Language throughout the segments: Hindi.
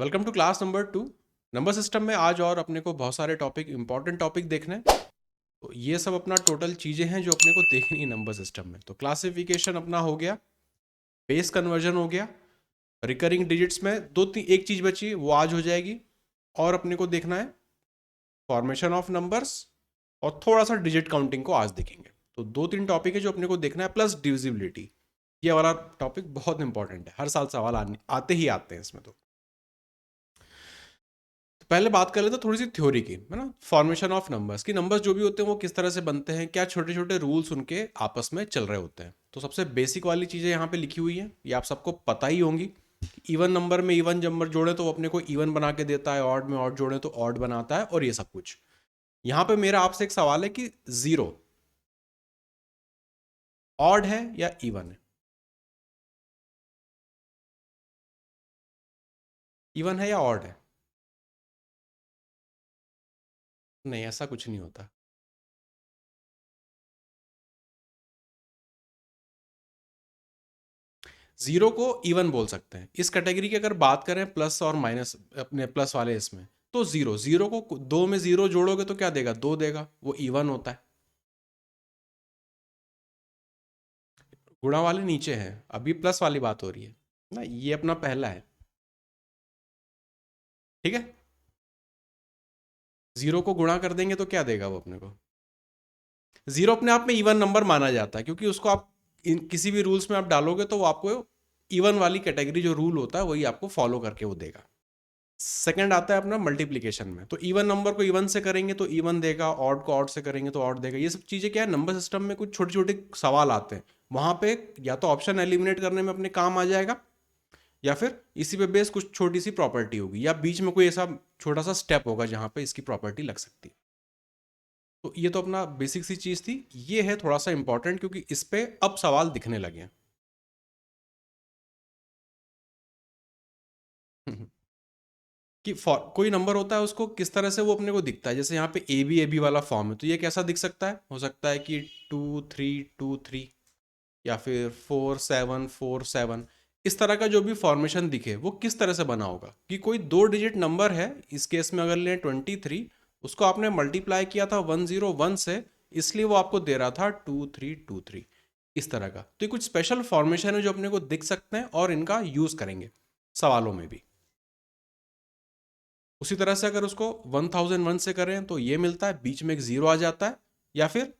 Welcome to class number 2। Number system में आज और अपने को बहुत सारे टॉपिक इंपॉर्टेंट टॉपिक देखने हैं। तो ये सब अपना टोटल चीज़ें हैं जो अपने को देखनी है नंबर सिस्टम में। तो क्लासिफिकेशन अपना हो गया, बेस कन्वर्जन हो गया, रिकरिंग डिजिट्स में एक चीज़ बची वो आज हो जाएगी। और अपने को देखना है फॉर्मेशन ऑफ नंबर्स और थोड़ा सा डिजिट काउंटिंग को आज देखेंगे। तो 2-3 टॉपिक है जो अपने को देखना है, प्लस डिविजिबिलिटी। ये वाला टॉपिक बहुत इंपॉर्टेंट है, हर साल सवाल आते ही आते हैं इसमें। तो पहले बात कर लेते हैं थोड़ी सी थ्योरी की, है ना। फॉर्मेशन ऑफ नंबर्स की, नंबर्स जो भी होते हैं वो किस तरह से बनते हैं, क्या छोटे छोटे रूल्स उनके आपस में चल रहे होते हैं। तो सबसे बेसिक वाली चीज़ें यहाँ पे लिखी हुई हैं, ये आप सबको पता ही होंगी। इवन नंबर में इवन नंबर जोड़े तो वो अपने को इवन बना के देता है, ऑड में ऑड जोड़े तो ऑड बनाता है, और ये सब कुछ। यहाँ पे मेरा आपसे एक सवाल है कि जीरो ऑड है या इवन है? इवन है या ऑड है? नहीं, ऐसा कुछ नहीं होता। जीरो को इवन बोल सकते हैं। इस कैटेगरी की अगर बात करें प्लस और माइनस, अपने प्लस वाले इसमें, तो जीरो जीरो को दो में जीरो जोड़ोगे तो क्या देगा? दो देगा, वो इवन होता है। गुणा वाले नीचे हैं, अभी प्लस वाली बात हो रही है ना, ये अपना पहला है। ठीक है, जीरो को गुणा कर देंगे तो क्या देगा वो अपने को? जीरो अपने आप में इवन नंबर माना जाता है, क्योंकि उसको आप किसी भी रूल्स में आप डालोगे तो वो आपको इवन वाली कैटेगरी जो रूल होता है वही आपको फॉलो करके वो देगा। सेकंड आता है अपना मल्टीप्लिकेशन में, तो इवन नंबर को इवन से करेंगे तो इवन देगा, ऑड को ऑड से करेंगे तो ऑड देगा। ये सब चीज़ें क्या है, नंबर सिस्टम में कुछ छोटे छोटे सवाल आते हैं, वहाँ पे या तो ऑप्शन एलिमिनेट करने में अपने काम आ जाएगा, या फिर इसी पे बेस कुछ छोटी सी प्रॉपर्टी होगी, या बीच में कोई ऐसा छोटा सा स्टेप होगा जहाँ पे इसकी प्रॉपर्टी लग सकती है। तो ये तो अपना बेसिक सी चीज़ थी। ये है थोड़ा सा इंपॉर्टेंट, क्योंकि इस पे अब सवाल दिखने लगे हैं। कि कोई नंबर होता है उसको किस तरह से वो अपने को दिखता है। जैसे यहाँ पे ए बी वाला फॉर्म है, तो ये कैसा दिख सकता है? हो सकता है कि 2 3 2 3, या फिर 4 7 4 7। इस तरह का जो भी फॉर्मेशन दिखे वो किस तरह से बना होगा, कि कोई 2 डिजिट नंबर है, इस केस में अगर लें 23, उसको आपने मल्टीप्लाई किया था 101 से, इसलिए वो आपको दे रहा था 2323। इस तरह का तो ये कुछ स्पेशल फॉर्मेशन है जो अपने को दिख सकते हैं, और इनका यूज करेंगे सवालों में भी। उसी तरह से अगर उसको 1001 से करें तो ये मिलता है, बीच में एक जीरो आ जाता है, या फिर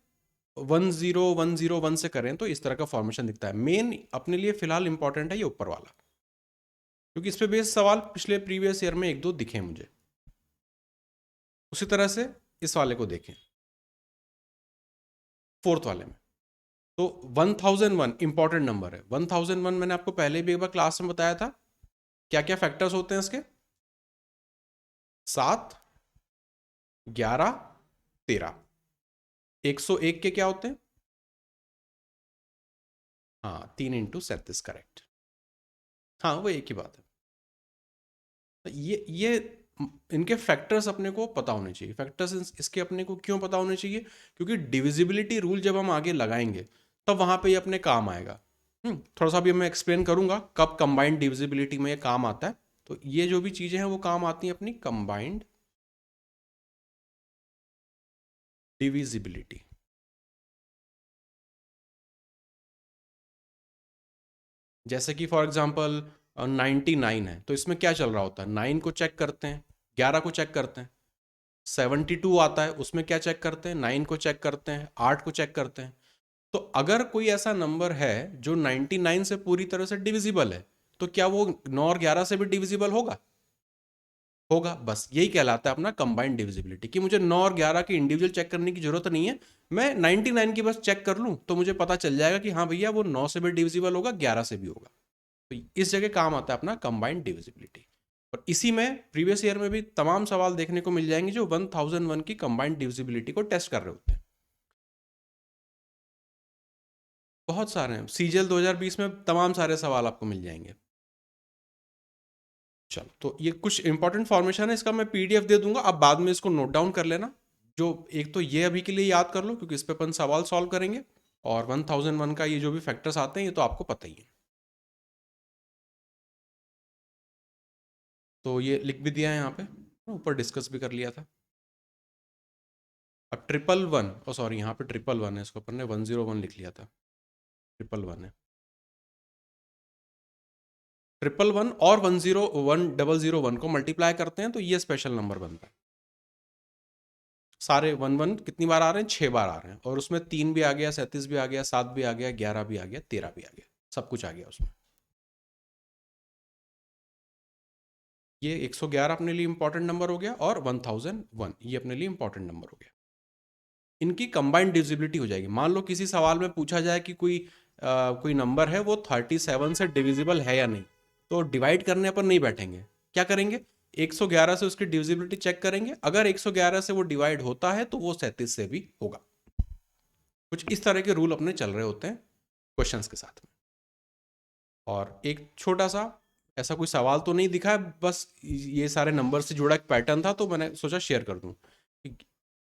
10101 से करें तो इस तरह का फॉर्मेशन दिखता है। मेन अपने लिए फिलहाल इंपॉर्टेंट है ये ऊपर वाला, क्योंकि इस पे बेस्ड सवाल पिछले प्रीवियस ईयर में एक दो दिखे मुझे। उसी तरह से इस वाले को देखें, फोर्थ वाले में। तो 1001 इंपॉर्टेंट नंबर है। 1001 मैंने आपको पहले भी एक बार क्लास में बताया था, क्या क्या फैक्टर्स होते हैं इसके? 7, 11, 13। 101 के क्या होते हैं? हाँ, 3 × 37, करेक्ट। हाँ, वो एक ही बात है। तो ये इनके फैक्टर्स अपने को पता होने चाहिए। फैक्टर्स इसके अपने को क्यों पता होने चाहिए? क्योंकि डिविजिबिलिटी रूल जब हम आगे लगाएंगे तब वहाँ पे ये अपने काम आएगा। थोड़ा सा भी मैं एक्सप्लेन करूँगा कब कंबाइंड डिविजिबिलिटी में ये काम आता है। तो ये जो भी चीज़ें हैं वो काम आती हैं अपनी कंबाइंड डिविजिबिलिटी। जैसे कि फॉर एग्जांपल 99 है, तो इसमें क्या चल रहा होता है? 9 को चेक करते हैं, 11 को चेक करते हैं। 72 आता है, उसमें क्या चेक करते हैं? 9 को चेक करते हैं, 8 को चेक करते हैं। तो अगर कोई ऐसा नंबर है जो 99 से पूरी तरह से डिविजिबल है, तो क्या वो 9 और 11 से भी डिविजिबल होगा? होगा। बस यही कहलाता है अपना कंबाइंड डिविजिबिलिटी, कि मुझे 9 और 11 की इंडिविजुअल चेक करने की जरूरत नहीं है, मैं 99 की बस चेक कर लूं तो मुझे पता चल जाएगा कि हाँ भैया वो 9 से भी डिविजिबल होगा, 11 से भी होगा। तो इस जगह काम आता है अपना कंबाइंड डिविजिबिलिटी। और इसी में प्रीवियस ईयर में भी तमाम सवाल देखने को मिल जाएंगे जो 1001 की कंबाइंड डिविजिबिलिटी को टेस्ट कर रहे होते हैं। बहुत सारे हैं, सीजीएल 2020 में तमाम सारे सवाल आपको मिल जाएंगे। चलो, तो ये कुछ इंपॉर्टेंट फॉर्मेशन है, इसका मैं पीडीएफ दे दूंगा, आप बाद में इसको नोट डाउन कर लेना। जो एक तो ये अभी के लिए याद कर लो, क्योंकि इस पे अपन सवाल सॉल्व करेंगे। और 1001 का ये जो भी फैक्टर्स आते हैं ये तो आपको पता ही है। तो ये लिख भी दिया है यहाँ पे, ऊपर डिस्कस भी कर लिया था। अब 111, ओ सॉरी यहाँ पे 111 है, इसको अपन ने 101 लिख लिया था, 111 है। 111 और 101001 को मल्टीप्लाई करते हैं तो ये स्पेशल नंबर बनता है। सारे 11 कितनी बार आ रहे हैं? 6 बार आ रहे हैं, और उसमें 3 भी आ गया, 37 भी आ गया, 7 भी आ गया, 11 भी आ गया, 13 भी आ गया, सब कुछ आ गया उसमें। ये 111 अपने लिए इंपॉर्टेंट नंबर हो गया, और 1001 ये अपने लिए इंपॉर्टेंट नंबर हो गया। इनकी कंबाइंड डिविजिबिलिटी हो जाएगी। मान लो किसी सवाल में पूछा जाए कि कोई नंबर है वो 37 से डिविजिबल है या नहीं, तो डिवाइड करने पर नहीं बैठेंगे, क्या करेंगे? 111 से उसकी डिविजिबिलिटी चेक करेंगे, अगर 111 से वो डिवाइड होता है तो वो 37 से भी होगा। कुछ इस तरह के रूल अपने चल रहे होते हैं क्वेश्चंस के साथ में। और एक छोटा सा ऐसा कोई सवाल तो नहीं दिखा है, बस ये सारे नंबर से जुड़ा एक पैटर्न था तो मैंने सोचा शेयर कर दूं।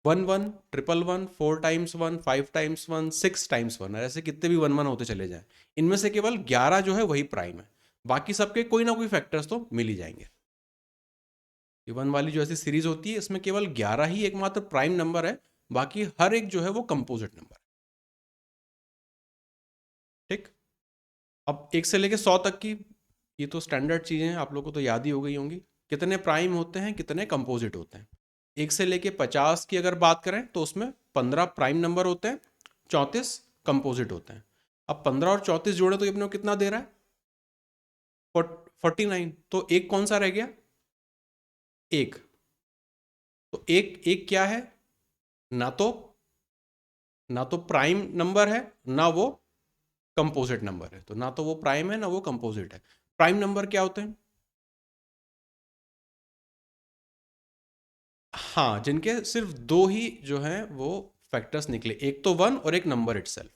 11, 111, 4 टाइम्स 1, 5 टाइम्स 1, 6 टाइम्स 1, ऐसे कितने भी 11 होते चले जाएं, इनमें से केवल 11 जो है वही प्राइम है, बाकी सबके कोई ना कोई फैक्टर्स तो मिल ही जाएंगे। ये 1 वाली जो ऐसी सीरीज होती है इसमें केवल 11 ही एकमात्र प्राइम नंबर है, बाकी हर एक जो है वो कंपोजिट नंबर है। ठीक। अब 1 से लेके 100 तक की ये तो स्टैंडर्ड चीज़ें हैं, आप लोगों को तो याद ही हो गई होंगी। कितने प्राइम होते हैं, कितने कंपोजिट होते हैं? 1 से लेके 50 की अगर बात करें तो उसमें 15 प्राइम नंबर होते हैं, 34 कंपोजिट होते हैं। अब 15 और 34 जोड़े तो ये अपने को कितना दे रहा है? 49। तो एक कौन सा रह गया? एक। तो एक एक क्या है? ना तो प्राइम नंबर है, ना वो कंपोजिट नंबर है। तो ना तो वो प्राइम है, ना वो कंपोजिट है। प्राइम नंबर क्या होते हैं? हाँ, जिनके सिर्फ दो ही जो हैं वो फैक्टर्स निकले, एक तो 1 और एक नंबर इटसेल्फ।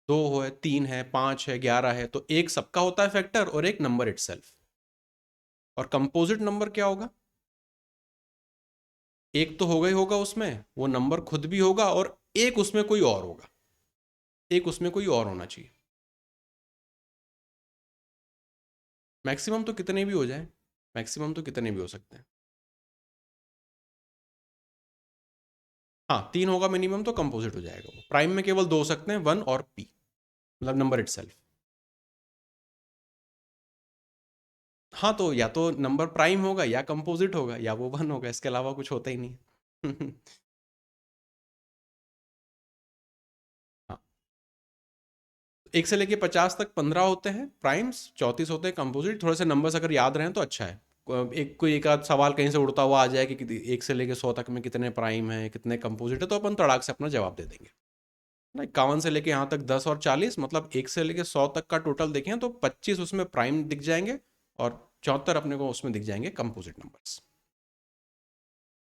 2 है, 3 है, 5 है, 11 है, तो एक सबका होता है फैक्टर और एक नंबर इटसेल्फ। और कंपोजिट नंबर क्या होगा? एक तो होगा ही होगा उसमें, वो नंबर खुद भी होगा, और एक उसमें कोई और होगा, एक उसमें कोई और होना चाहिए। मैक्सिमम तो कितने भी हो जाए, मैक्सिमम तो कितने भी हो सकते हैं। हाँ, 3 होगा मिनिमम तो कंपोजिट हो जाएगा वो। प्राइम में केवल 2 हो सकते हैं, 1 और p, मतलब नंबर इटसेल्फ। हाँ, तो या तो नंबर प्राइम होगा, या कंपोजिट होगा, या वो 1 होगा, इसके अलावा कुछ होता ही नहीं है। हाँ, 1 से लेके 50 तक 15 होते हैं प्राइम्स, 34 होते हैं कंपोजिट। थोड़े से नंबर्स अगर याद रहें तो अच्छा है। कोई एक आध सवाल कहीं से उड़ता हुआ आ जाए कि 1 से लेके 100 तक में कितने प्राइम है, कितने कंपोजिट है, तो अपन तड़ाक से अपना जवाब दे देंगे ना। 51 से लेके यहाँ तक 10 और 40, मतलब 1 से लेके 100 तक का टोटल देखें तो 25 उसमें प्राइम दिख जाएंगे, और 74 अपने को उसमें दिख जाएंगे कंपोजिट नंबर्स।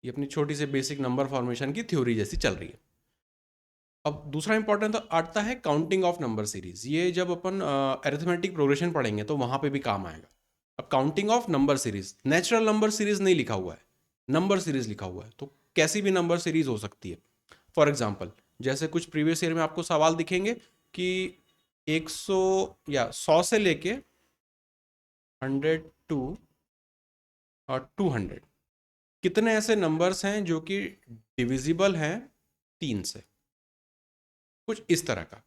ये अपनी छोटी सी बेसिक नंबर फॉर्मेशन की थ्योरी जैसी चल रही है। अब दूसरा इंपॉर्टेंट आता है काउंटिंग ऑफ नंबर सीरीज। ये जब अपन अरिथमेटिक प्रोग्रेशन पढ़ेंगे तो वहां पे भी काम आएगा। अब counting of number series, natural number series नहीं लिखा हुआ है, नंबर सीरीज लिखा हुआ है, तो कैसी भी नंबर सीरीज हो सकती है। फॉर एग्जाम्पल, जैसे कुछ प्रीवियस ईयर में आपको सवाल दिखेंगे कि 100 या 100 से लेके 100 टू और 200 कितने ऐसे नंबर्स हैं जो कि डिविजिबल हैं 3 से, कुछ इस तरह का।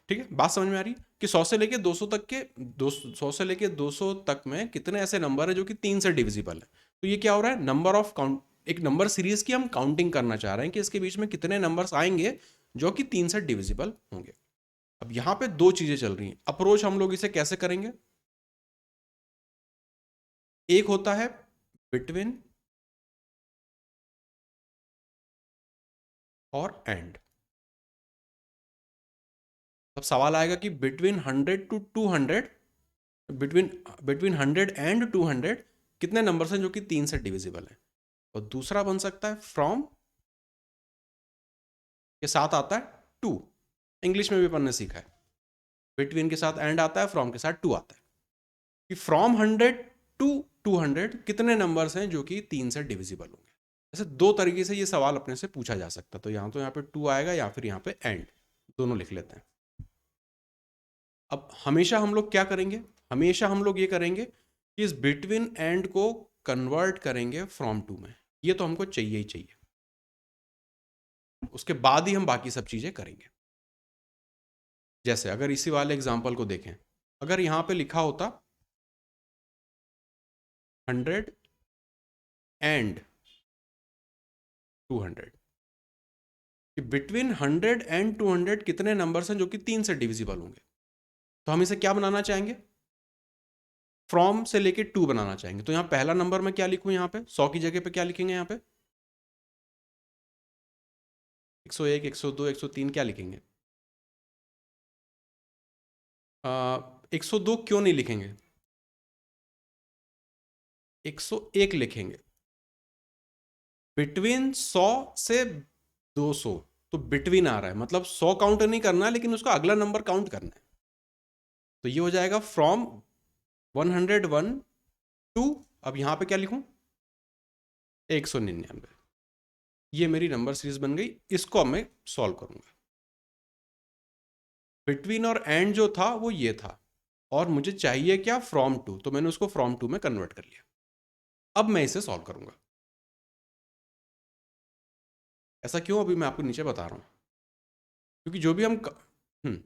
ठीक है, बात समझ में आ रही है कि 100 से लेके 200 तक के 100 से लेके 200 तक में कितने ऐसे नंबर है जो कि 3 से डिविजिबल है। तो ये क्या हो रहा है? नंबर ऑफ काउंट, एक नंबर सीरीज की हम काउंटिंग करना चाह रहे हैं कि इसके बीच में कितने नंबर्स आएंगे जो कि 3 से डिविजिबल होंगे। अब यहां पे दो चीजें चल रही हैं। अप्रोच हम लोग इसे कैसे करेंगे? एक होता है बिटवीन और एंड। अब सवाल आएगा कि between 100 to 200, between between 100 and 200 कितने नंबर्स हैं जो कि 3 से डिविजिबल है। और दूसरा बन सकता है फ्रॉम के साथ आता है टू। इंग्लिश में भी अपन ने सीखा है, बिटवीन के साथ एंड आता है, फ्रॉम के साथ टू आता है। कि फ्रॉम 100 टू 200 कितने नंबर्स हैं जो कि 3 से डिविजिबल होंगे। ऐसे दो तरीके से ये सवाल अपने से पूछा जा सकता है। तो यहाँ पे टू आएगा, या फिर यहाँ पे एंड, दोनों लिख लेते हैं। अब हमेशा हम लोग क्या करेंगे? हमेशा हम लोग ये करेंगे कि इस बिटवीन एंड को कन्वर्ट करेंगे फ्रॉम टू में, ये तो हमको चाहिए ही चाहिए, उसके बाद ही हम बाकी सब चीजें करेंगे। जैसे अगर इसी वाले एग्जाम्पल को देखें, अगर यहां पे लिखा होता 100 एंड 200, कि बिटवीन 100 एंड 200 कितने नंबर्स हैं जो कि 3 से डिविजिबल होंगे, तो हम इसे क्या बनाना चाहेंगे, फ्रॉम से लेके 2 बनाना चाहेंगे। तो यहां पहला नंबर मैं क्या लिखूं, यहां पे 100 की जगह पे क्या लिखेंगे, यहां पे 101, 102, 103 क्या लिखेंगे? 102 क्यों नहीं लिखेंगे, 101 लिखेंगे। बिटवीन 100 से 200, तो बिटवीन आ रहा है, मतलब 100 काउंट नहीं करना है, लेकिन उसका अगला नंबर काउंट करना है। तो ये हो जाएगा फ्रॉम 101 टू, अब यहां पे क्या लिखूं, 199। ये मेरी नंबर सीरीज बन गई, इसको अब मैं सॉल्व करूंगा। बिटवीन और एंड जो था वो ये था, और मुझे चाहिए क्या, फ्रॉम टू, तो मैंने उसको फ्रॉम टू में कन्वर्ट कर लिया। अब मैं इसे सॉल्व करूंगा। ऐसा क्यों, अभी मैं आपको नीचे बता रहा हूं, क्योंकि जो भी हम हम्म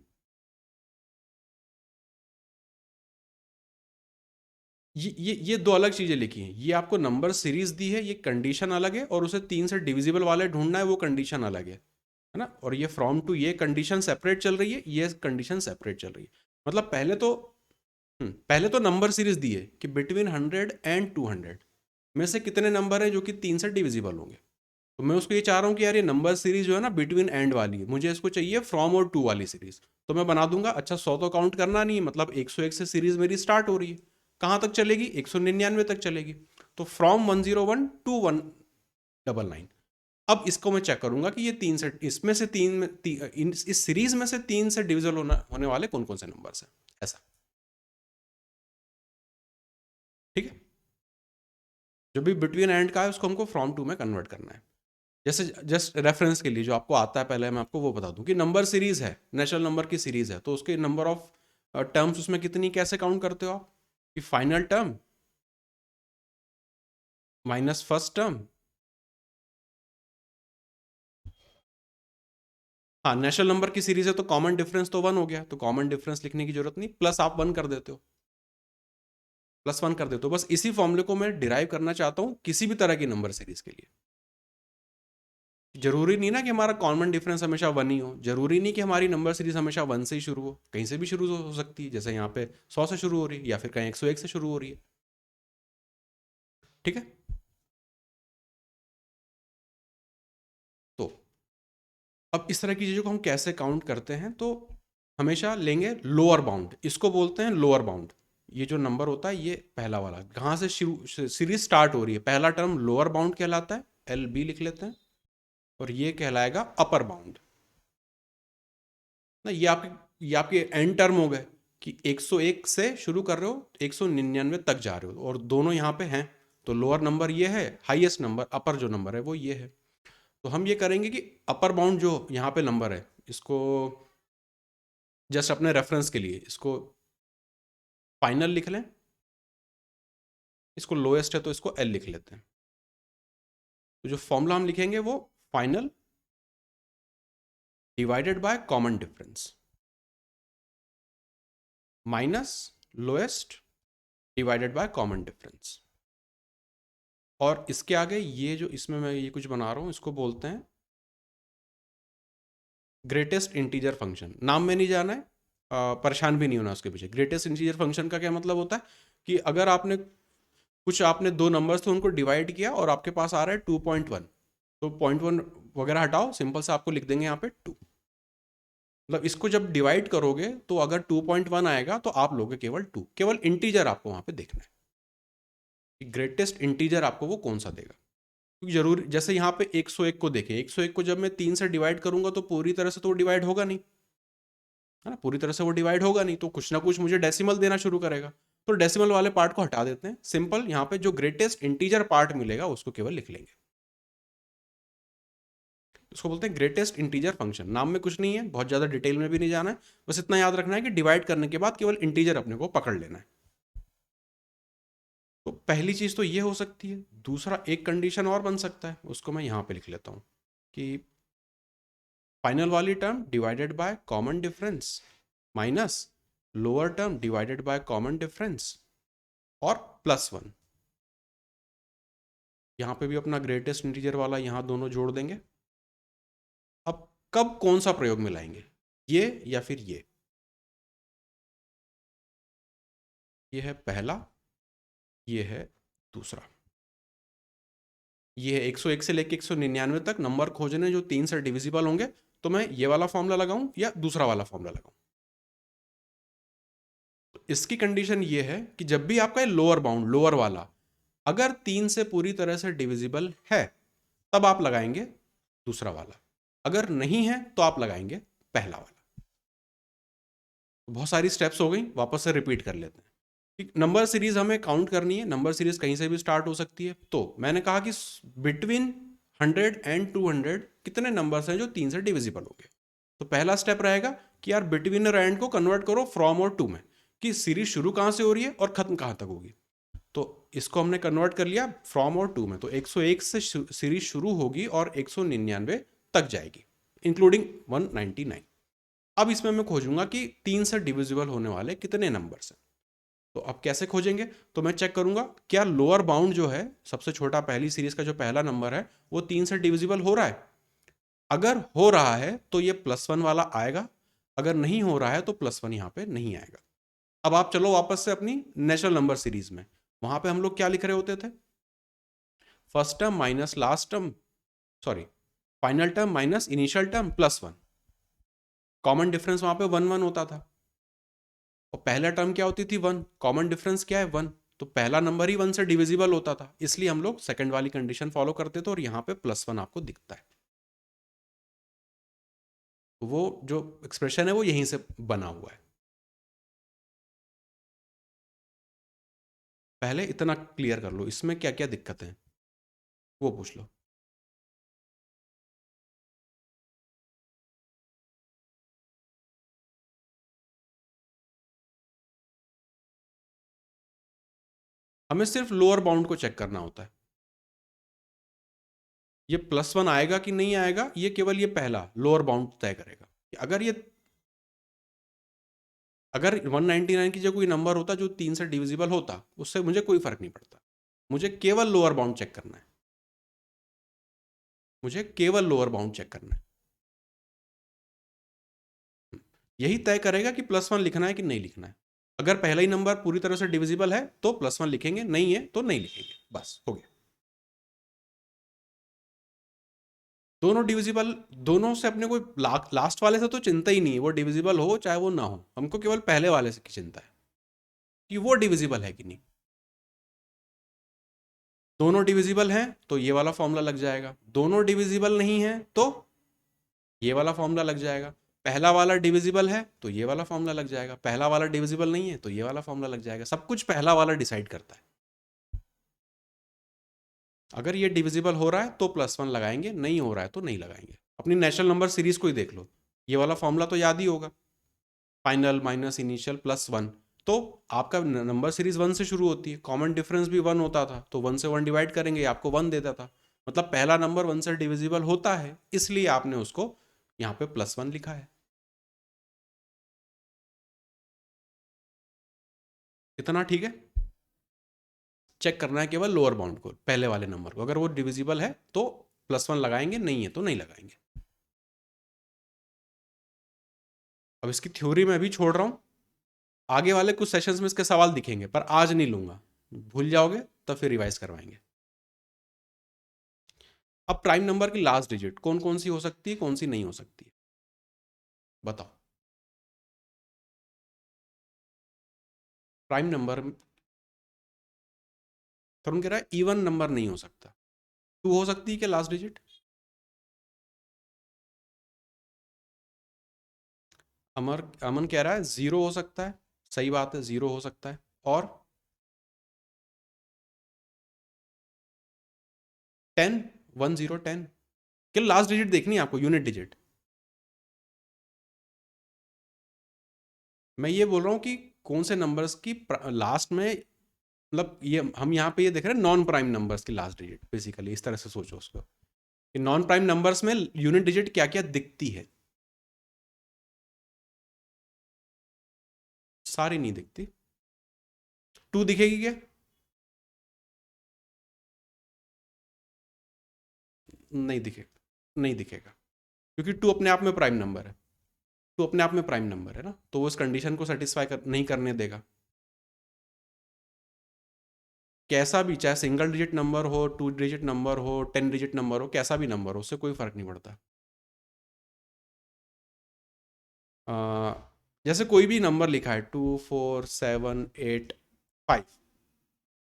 ये दो अलग चीजें लिखी हैं, ये आपको नंबर सीरीज दी है, ये कंडीशन अलग है, और उसे 3 से डिविजिबल वाले ढूंढना है, वो कंडीशन अलग है ना। और ये फ्रॉम टू, ये कंडीशन सेपरेट चल रही है, ये कंडीशन सेपरेट चल रही है। मतलब पहले तो नंबर सीरीज दी है कि बिटवीन 100 एंड 200 में से कितने नंबर हैं जो कि 3 से डिविजिबल होंगे। तो मैं उसको ये चाह रहा हूँ कि यार ये नंबर सीरीज जो है ना बिटवीन एंड वाली है, मुझे इसको चाहिए फ्रॉम और टू वाली सीरीज। तो मैं बना दूंगा, अच्छा 100 तो काउंट करना नहीं है, मतलब 101 से सीरीज मेरी स्टार्ट हो रही है, कहाँ तक चलेगी, 199 तक चलेगी। तो फ्रॉम 101 टू 199। अब इसको मैं चेक करूंगा कि ये तीन से, इसमें से इस सीरीज में से 3 से डिविजल होने वाले कौन कौन से नंबर्स हैं, ऐसा। ठीक है, जो भी बिटवीन एंड का है उसको हमको फ्रॉम टू में कन्वर्ट करना है। जैसे जस्ट रेफरेंस के लिए जो आपको आता है, पहले मैं आपको वो बता दूं कि नंबर सीरीज है, नेचुरल नंबर की सीरीज है, तो उसके नंबर ऑफ टर्म्स उसमें कितनी, कैसे काउंट करते हो आप, कि final term minus first term. हाँ, नेचुरल नंबर की सीरीज है तो कॉमन डिफरेंस तो 1 हो गया, तो कॉमन डिफरेंस लिखने की जरूरत नहीं, प्लस आप 1 कर देते हो, प्लस 1 कर देते हो। बस इसी फॉर्मूले को मैं डिराइव करना चाहता हूं किसी भी तरह की नंबर सीरीज के लिए। जरूरी नहीं ना कि हमारा कॉमन डिफरेंस हमेशा 1 ही हो, जरूरी नहीं कि हमारी नंबर सीरीज हमेशा 1 से ही शुरू हो, कहीं से भी शुरू हो सकती है, जैसे यहाँ पे 100 से शुरू हो रही है, या फिर कहीं 101 से शुरू हो रही है। ठीक है, तो अब इस तरह की चीज़ों को हम कैसे काउंट करते हैं, तो हमेशा लेंगे लोअर बाउंड, इसको बोलते हैं लोअर बाउंड। ये जो नंबर होता है, ये पहला वाला कहाँ से शुरू सीरीज स्टार्ट हो रही है, पहला टर्म लोअर बाउंड कहलाता है, एल बी लिख लेते हैं, और ये कहलाएगा अपर बाउंड ना। ये आपके एंड टर्म हो गए, कि 101 से शुरू कर रहे हो, 199 तक जा रहे हो, और दोनों यहाँ पे हैं, तो लोअर नंबर ये है, हाईएस्ट नंबर अपर जो नंबर है वो ये है। तो हम ये करेंगे कि अपर बाउंड जो यहाँ पे नंबर है, इसको जस्ट अपने रेफरेंस के लिए इसको फाइनल लिख लें, इसको लोएस्ट है तो इसको एल लिख लेते हैं। तो जो फॉर्मूला हम लिखेंगे वो final divided by common difference minus lowest divided by common difference. और इसके आगे ये जो इसमें मैं ये कुछ बना रहा हूं, इसको बोलते हैं ग्रेटेस्ट इंटीजर फंक्शन। नाम में नहीं जाना है, परेशान भी नहीं होना उसके पीछे। ग्रेटेस्ट इंटीजर फंक्शन का क्या मतलब होता है, कि अगर आपने दो नंबर्स थे उनको डिवाइड किया और आपके पास आ रहा है 2.1, तो 0.1 वगैरह हटाओ, सिंपल से आपको लिख देंगे यहाँ पे 2। मतलब इसको जब डिवाइड करोगे तो अगर 2.1 आएगा तो आप लोगे केवल 2, केवल इंटीजर आपको वहां पे देखना है कि ग्रेटेस्ट इंटीजर आपको वो कौन सा देगा। क्योंकि जरूर, जैसे यहाँ पे 101 को देखें, 101 को जब मैं 3 से डिवाइड करूंगा तो पूरी तरह से तो डिवाइड होगा नहीं, है ना, पूरी तरह से वो डिवाइड होगा नहीं, तो कुछ ना कुछ मुझे डेसिमल देना शुरू करेगा। तो डेसिमल वाले पार्ट को हटा देते हैं, सिंपल यहाँ पे जो ग्रेटेस्ट इंटीजर पार्ट मिलेगा उसको केवल लिख लेंगे। उसको बोलते हैं ग्रेटेस्ट इंटीजर फंक्शन। नाम में कुछ नहीं है, बहुत ज्यादा डिटेल में भी नहीं जाना है, बस इतना याद रखना है कि डिवाइड करने के बाद केवल इंटीजर अपने को पकड़ लेना है। पहली चीज़ तो ये हो सकती है। दूसरा एक कंडीशन और बन सकता है, उसको मैं यहाँ पे लिख लेता हूँ कि फाइनल वाली term divided by common difference minus lower term divided by common difference और +1। यहाँ पे भी अपना ग्रेटेस्ट इंटीजर वाला यहाँ दोनों जोड़ देंगे। अब कब कौन सा प्रयोग में लाएंगे, ये या फिर ये है पहला, ये है दूसरा। ये है 101 से लेके 199 तक नंबर खोजने जो 3 से डिविजिबल होंगे, तो मैं ये वाला फॉर्मूला लगाऊं या दूसरा वाला फॉर्मूला लगाऊं। तो इसकी कंडीशन ये है कि जब भी आपका लोअर बाउंड, लोअर वाला अगर 3 से पूरी तरह से डिविजिबल है, तब आप लगाएंगे दूसरा वाला। अगर नहीं है तो आप लगाएंगे पहला वाला। बहुत सारी स्टेप्स हो गई, वापस से रिपीट कर लेते हैं। नंबर सीरीज हमें काउंट करनी है, नंबर सीरीज कहीं से भी स्टार्ट हो सकती है। तो मैंने कहा कि बिटवीन 100 एंड 200 कितने नंबर्स हैं जो 3 से डिविजिबल हो गए। तो पहला स्टेप रहेगा कि यार बिटवीन और एंड को कन्वर्ट करो फ्रॉम और टू में, कि सीरीज शुरू कहाँ से हो रही है और खत्म कहाँ तक होगी। तो इसको हमने कन्वर्ट कर लिया फ्रॉम और टू में। तो 101 से सीरीज शुरू होगी और 199 तक जाएगी, इंक्लूडिंग 199। अब इसमें मैं खोजूंगा कि 3 से डिविजिबल होने वाले कितने नंबर्स हैं। तो अब कैसे खोजेंगे, तो मैं चेक करूंगा क्या लोअर बाउंड जो है सबसे छोटा, पहली सीरीज का जो पहला नंबर है वो 3 से डिविजिबल हो रहा है। अगर हो रहा है तो ये +1 वाला आएगा, अगर नहीं हो रहा है तो +1 यहां पे नहीं आएगा। अब आप चलो वापस से अपनी नेचुरल नंबर सीरीज में, वहां पे हम लोग क्या लिख रहे होते थे, first term minus last term, sorry final term minus initial term +1। Common difference वहां पे 1 1 होता था, और पहला टर्म क्या होती थी 1, कॉमन डिफरेंस क्या है 1। तो पहला नंबर ही 1 से डिविजिबल होता था, इसलिए हम लोग सेकंड वाली कंडीशन फॉलो करते थे और यहाँ पे +1 आपको दिखता है। तो वो जो एक्सप्रेशन है वो यहीं से बना हुआ है। पहले इतना क्लियर कर लो, इसमें क्या क्या दिक्कत है वो पूछ लो। हमें सिर्फ लोअर बाउंड को चेक करना होता है, ये +1 आएगा कि नहीं आएगा ये केवल ये पहला लोअर बाउंड तय करेगा। अगर 199 की जगह कोई नंबर होता जो 3 से डिविजिबल होता, उससे मुझे कोई फर्क नहीं पड़ता, मुझे केवल लोअर बाउंड चेक करना है, मुझे केवल लोअर बाउंड चेक करना है। यही तय करेगा कि +1 लिखना है कि नहीं लिखना है। अगर पहला ही नंबर पूरी तरह से डिविजिबल है तो +1 लिखेंगे, नहीं है तो नहीं लिखेंगे, बस हो गया। दोनों डिविजिबल, दोनों से अपने को लास्ट वाले से तो चिंता ही नहीं है, वो डिविजिबल हो चाहे वो ना हो, हमको केवल पहले वाले से की चिंता है कि वो डिविजिबल है कि नहीं। दोनों डिविजिबल हैं तो ये वाला फॉर्मूला लग जाएगा, दोनों डिविजिबल नहीं है तो ये वाला फॉर्मूला लग जाएगा। पहला वाला डिविजिबल है तो ये वाला फॉर्मूला लग जाएगा, पहला वाला डिविजिबल नहीं है तो ये वाला फॉर्मूला लग जाएगा। सब कुछ पहला वाला डिसाइड करता है। अगर ये डिविजिबल हो रहा है तो +1 लगाएंगे, नहीं हो रहा है तो नहीं लगाएंगे। अपनी नेचुरल नंबर सीरीज को ही देख लो, ये वाला फॉर्मूला तो याद ही होगा, फाइनल माइनस इनिशियल +1। तो आपका नंबर सीरीज 1 से शुरू होती है, कॉमन डिफरेंस भी 1 होता था, तो 1 से 1 डिवाइड करेंगे आपको 1 देता था। मतलब पहला नंबर 1 से डिविजिबल होता है, इसलिए आपने उसको यहाँ पे +1 लिखा है। इतना ठीक है। चेक करना है केवल लोअर बाउंड को, पहले वाले नंबर को, अगर वो डिविजिबल है तो +1 लगाएंगे, नहीं है तो नहीं लगाएंगे। अब इसकी थ्योरी मैं भी छोड़ रहा हूं, आगे वाले कुछ सेशंस में इसके सवाल दिखेंगे, पर आज नहीं लूंगा, भूल जाओगे तो फिर रिवाइज करवाएंगे। अब प्राइम नंबर की लास्ट डिजिट कौन कौन सी हो सकती है, कौन सी नहीं हो सकती है, बताओ। प्राइम नंबर, तरुण कह रहा है इवन नंबर नहीं हो सकता, 2 हो सकती है क्या लास्ट डिजिट। अमन कह रहा है 0 हो सकता है, सही बात है 0 हो सकता है। और 10, 1 0 10, क्या लास्ट डिजिट देखनी है आपको, यूनिट डिजिट। मैं ये बोल रहा हूँ कि कौन से नंबर्स की लास्ट में, मतलब ये हम यहाँ पे ये देख रहे हैं नॉन प्राइम नंबर्स की लास्ट डिजिट, बेसिकली इस तरह से सोचो उसको कि नॉन प्राइम नंबर्स में यूनिट डिजिट क्या क्या दिखती है। सारी नहीं दिखती। 2 दिखेगी क्या? नहीं दिखेगा, नहीं दिखेगा, क्योंकि 2 अपने आप में प्राइम नंबर है। 2 अपने आप में प्राइम नंबर है ना, तो वो इस कंडीशन को सेटिस्फाई नहीं करने देगा। कैसा भी, चाहे सिंगल डिजिट नंबर हो, 2 डिजिट नंबर हो, 10 डिजिट नंबर हो, कैसा भी नंबर हो, उससे कोई फर्क नहीं पड़ता। अ, जैसे कोई भी नंबर लिखा है 2 4 7 8 5,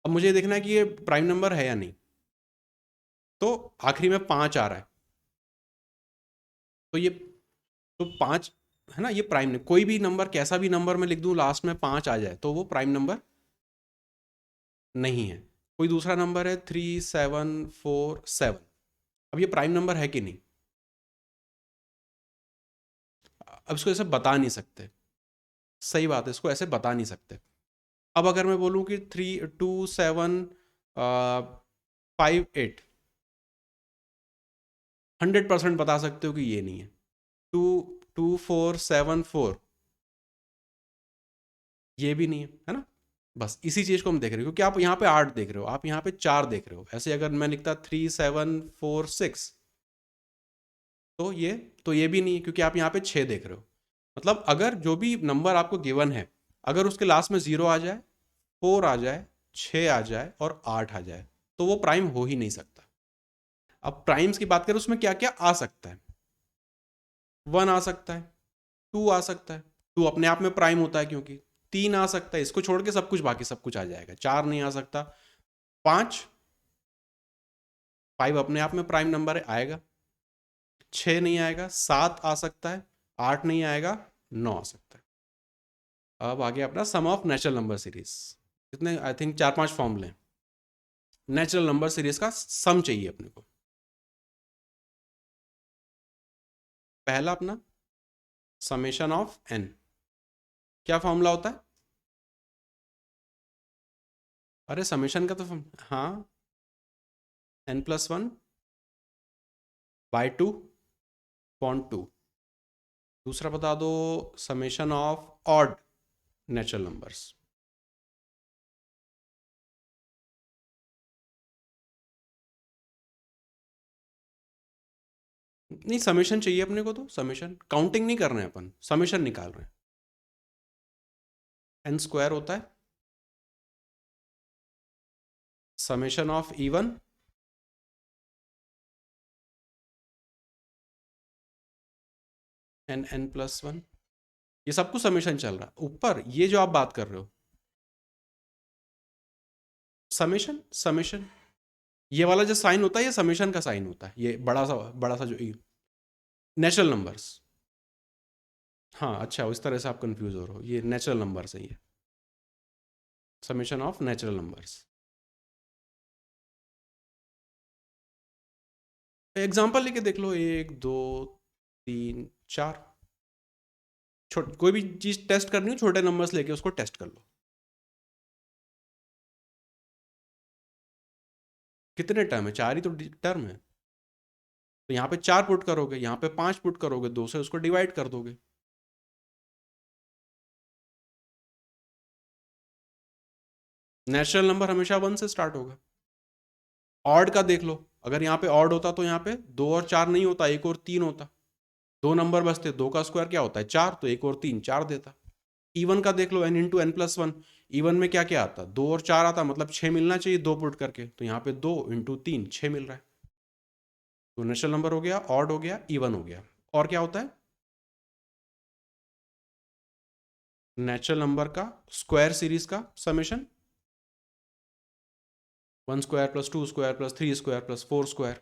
अब मुझे देखना है कि ये प्राइम नंबर है या नहीं। तो आखिरी में 5 आ रहा है, तो ये, तो 5 है ना, ये प्राइम नहीं। कोई भी नंबर, कैसा भी नंबर मैं लिख दूं लास्ट में 5 आ जाए, तो वो प्राइम नंबर नहीं है। कोई दूसरा नंबर है 3747, अब ये प्राइम नंबर है कि नहीं? अब इसको ऐसे बता नहीं सकते। सही बात है, इसको ऐसे बता नहीं सकते। अब अगर मैं बोलूं कि 3 2 7 5 8, 100% बता सकते हो कि ये नहीं है। 2 2 4 7 4, ये भी नहीं है ना। बस इसी चीज को हम देख रहे हो, क्योंकि आप यहाँ पे 8 देख रहे हो, आप यहाँ पे 4 देख रहे हो। ऐसे अगर मैं लिखता 3746, तो ये, तो ये भी नहीं है, क्योंकि आप यहाँ पे 6 देख रहे हो। मतलब अगर जो भी नंबर आपको गिवन है, अगर उसके लास्ट में 0 आ जाए, 4 आ जाए, 6 आ जाए और 8 आ जाए, तो वो प्राइम हो ही नहीं सकता। अब प्राइम्स की बात करें, उसमें क्या क्या आ सकता है? 1 आ सकता है, 2 आ सकता है, 2 अपने आप में प्राइम होता है, क्योंकि 3 आ सकता है, इसको छोड़ के सब कुछ, बाकी सब कुछ आ जाएगा। 4 नहीं आ सकता। 5, 5 अपने आप में प्राइम नंबर आएगा। 6 नहीं आएगा। 7 आ सकता है। 8 नहीं आएगा। 9 आ सकता है। अब आगे अपना सम ऑफ नेचुरल नंबर सीरीज। कितने, आई थिंक 4 5 फॉर्मूले। नेचुरल नंबर सीरीज का सम चाहिए अपने को। पहला अपना समेशन ऑफ एन, क्या फॉर्मूला होता है? अरे समेशन का तो हाँ, n+1 बाई 2 पॉइंट 2। दूसरा बता दो, summation of odd natural numbers. नहीं, समेशन चाहिए अपने को, तो समेशन काउंटिंग नहीं कर रहे हैं अपन, समेशन निकाल रहे हैं। एन स्क्वायर होता है समेशन ऑफ इवन n+1। ये सब कुछ समेशन चल रहा है। ऊपर ये जो आप बात कर रहे हो, समेशन, समेशन, ये वाला जो साइन होता है, ये समेशन का साइन होता है, ये बड़ा सा जो नेचुरल नंबर्स। हाँ अच्छा, इस तरह से आप कंफ्यूज हो रहे हो, ये नेचुरल नंबर्स है, ये summation of natural numbers. Example लेके देख लो, 1 2 3 4। छोट कोई भी चीज टेस्ट करनी हो, छोटे नंबर्स लेके उसको टेस्ट कर लो। कितने टर्म है? 4 ही तो टर्म है। तो यहाँ पे 4 पुट करोगे, यहाँ पे 5 पुट करोगे, 2 से उसको डिवाइड कर दोगे। नेचुरल नंबर हमेशा 1 से स्टार्ट होगा। ऑड का देख लो, अगर यहाँ पे ऑड होता तो यहाँ पे 2 और 4 नहीं होता, 1 और 3 होता। 2 नंबर बचते, 2 का स्क्वायर क्या होता है? 4, तो 1 और 3 4 देता। इवन का देख लो, n×n+1। इवन में क्या क्या आता? 2 और 4 आता, मतलब 6 मिलना चाहिए 2 पुट करके, तो यहाँ पे 2 × 3 6 मिल रहा है। तो नेचुरल नंबर हो गया, ऑड हो गया, इवन हो गया। और क्या होता है? नेचुरल नंबर का स्क्वायर सीरीज का summation, 1 square plus 2 square plus 3 square plus 4 square,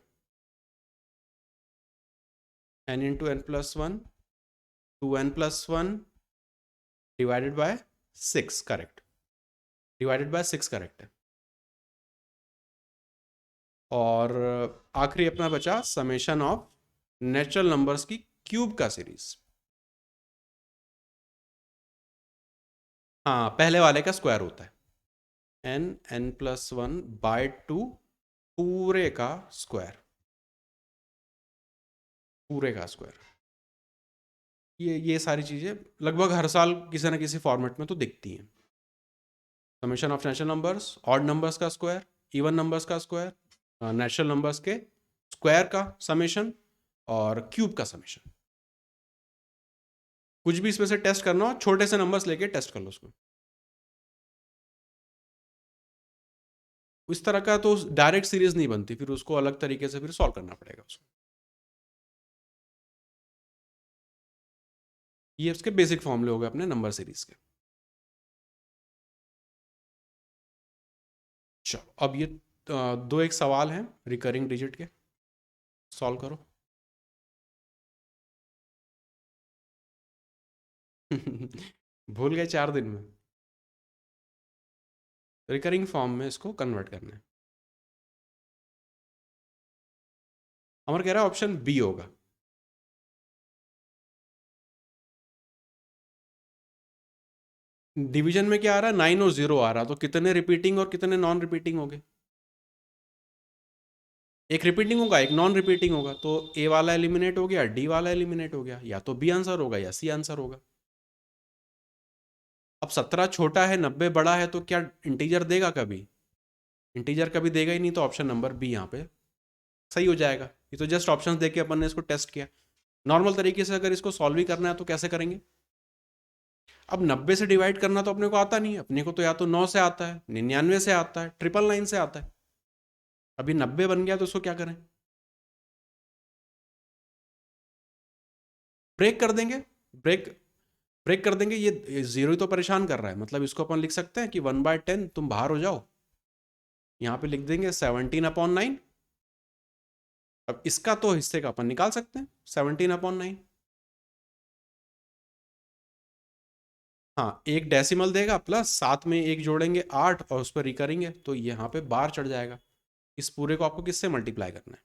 n×n+1 2n+1 divided by 6, correct. Divided by 6 correct है। और आखिरी अपना बचा समेशन ऑफ नेचुरल नंबर्स की क्यूब का सीरीज। हाँ, पहले वाले का स्क्वायर होता है। n+1 बाय 2 पूरे का स्क्वायर, पूरे का स्क्वायर। ये सारी चीज़ें लगभग हर साल किसी ना किसी फॉर्मेट में तो दिखती हैं। Summation of natural numbers, odd numbers का स्क्वायर, इवन नंबर्स का स्क्वायर, नेचुरल नंबर्स के स्क्वायर का समेशन और क्यूब का समेशन। कुछ भी इसमें से टेस्ट करना हो, छोटे से नंबर्स लेके टेस्ट कर लो उसको। इस तरह का तो डायरेक्ट सीरीज नहीं बनती, फिर उसको अलग तरीके से फिर सॉल्व करना पड़ेगा उसको। ये उसके बेसिक फॉर्मूले हो गए अपने नंबर सीरीज के। चलो अब ये दो एक सवाल हैं रिकरिंग डिजिट के, सॉल्व करो। भूल गए 4 दिन में। रिकरिंग फॉर्म में इसको कन्वर्ट करना है। अमर कह रहा है ऑप्शन बी होगा। डिवीजन में क्या आ रहा है, 9 और 0 आ रहा, तो कितने रिपीटिंग और कितने नॉन रिपीटिंग हो गए? एक रिपीटिंग होगा, एक नॉन रिपीटिंग होगा, तो ए वाला एलिमिनेट हो गया, डी वाला एलिमिनेट हो गया, या तो बी आंसर होगा या सी आंसर होगा। अब 17 छोटा है, 90 बड़ा है, तो क्या इंटीजर देगा कभी? इंटीजर कभी देगा ही नहीं, तो ऑप्शन नंबर बी यहाँ पे सही हो जाएगा। ये तो जस्ट ऑप्शंस देके अपन ने इसको टेस्ट किया। नॉर्मल तरीके से अगर इसको सॉल्व ही करना है तो कैसे करेंगे? अब 90 से डिवाइड करना तो अपने को आता नहीं है, अपने को तो या तो 9 से आता है, 99 से आता है, 999 से आता है। अभी 90 बन गया तो उसको क्या करें? ब्रेक कर देंगे। ब्रेक ब्रेक कर देंगे। ये जीरो ही तो परेशान कर रहा है, मतलब इसको अपन लिख सकते हैं कि 1/10 तुम बाहर हो जाओ। यहाँ पे लिख देंगे 17/9। अब इसका तो हिस्से का अपन निकाल सकते हैं, 17/9। हाँ, एक डेसिमल देगा प्लस साथ में एक जोड़ेंगे 8 और उस पर रिकरेंगे, तो यहाँ पे बार चढ़ जाएगा। इस पूरे को आपको किससे मल्टीप्लाई करना है?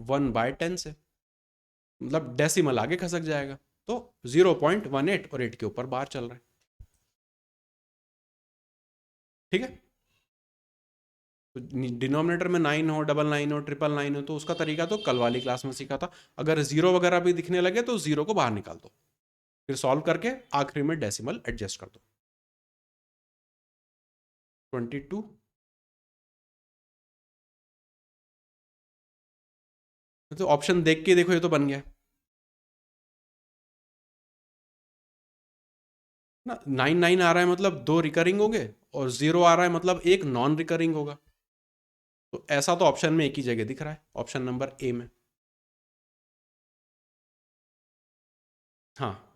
1/10 से, मतलब डेसिमल आगे खसक जाएगा। तो 0.18 और 8 के ऊपर बार चल रहा है। ठीक है। तो डिनोमिनेटर में 9 हो, 999 हो, 999 हो, तो उसका तरीका तो कल वाली क्लास में सीखा था। अगर जीरो वगैरह भी दिखने लगे तो जीरो को बाहर निकाल दो, फिर सॉल्व करके आखिरी में डेसिमल एडजस्ट कर दो। 22। तो ऑप्शन देख के देखो, ये तो बन गया ना। 99 आ रहा है मतलब दो रिकरिंग होंगे, और 0 आ रहा है मतलब एक नॉन रिकरिंग होगा। तो ऐसा तो ऑप्शन में एक ही जगह दिख रहा है, ऑप्शन नंबर ए में। हाँ,